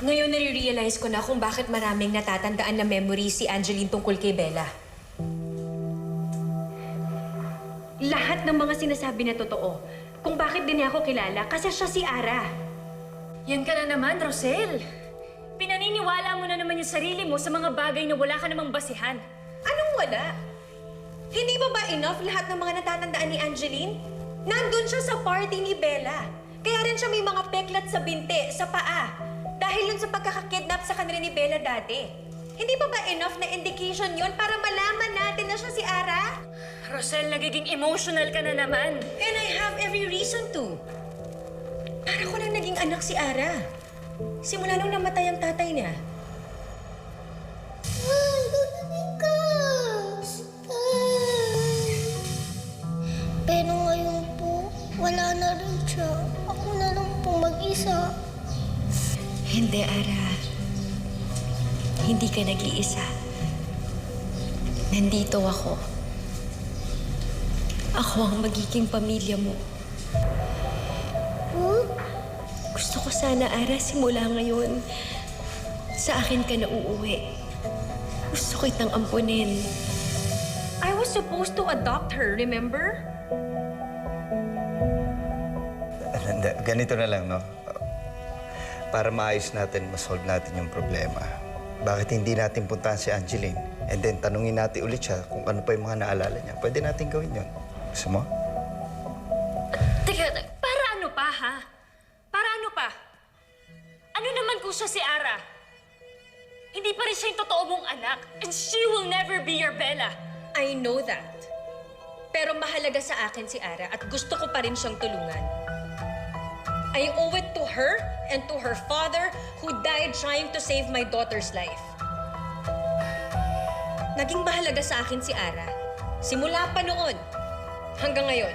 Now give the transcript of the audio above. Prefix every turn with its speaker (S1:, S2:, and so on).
S1: Ngayon nare-realize ko na kung bakit maraming natatandaan na memory si Angeline tungkol kay Bella. Lahat ng mga sinasabi na totoo. Kung bakit din niya ako kilala, kasi siya si Ara.
S2: Yan ka na naman, Rosel. Pinaniniwala mo na naman yung sarili mo sa mga bagay na wala ka namang basihan.
S1: Anong wala? Hindi ba enough lahat ng mga natatandaan ni Angeline? Nandun siya sa party ni Bella. Kaya rin siya may mga peklat sa binti, sa paa. Dahil yun sa pagkakakidnap sa kanila ni Bella dati. Hindi ba enough na indication yun para malaman natin na siya si Ara?
S2: Rosel, nagiging emotional ka na naman.
S1: And I have every reason to. Para ko lang naging anak si Ara. Simula nung namatay ang tatay niya.
S3: Pero ngayon po, wala na rin siya. Ako na lang po mag-isa.
S1: Hindi, Ara. Hindi ka nag-iisa. Nandito ako. Ako ang magiging pamilya mo.
S3: Huh?
S1: Gusto ko sana, Ara, simula ngayon, sa akin ka na uuwi. Gusto kitang ampunin. I was supposed to adopt her, remember?
S4: Hindi, ganito na lang, no? Para maayos natin, masolve natin yung problema. Bakit hindi natin puntahan si Angeline? And then, tanungin natin ulit siya kung ano pa yung mga naalala niya. Pwede natin gawin yun. Gusto mo?
S2: Teka, para ano pa, ha? Para ano pa? Ano naman kung siya si Ara? Hindi pa rin siya yung totoo mong anak. And she will never be your Bella.
S1: I know that. Pero mahalaga sa akin si Ara at gusto ko pa rin siyang tulungan. I owe it to her and to her father who died trying to save my daughter's life. Naging mahalaga sa akin si Ara. Simula pa noon hanggang ngayon.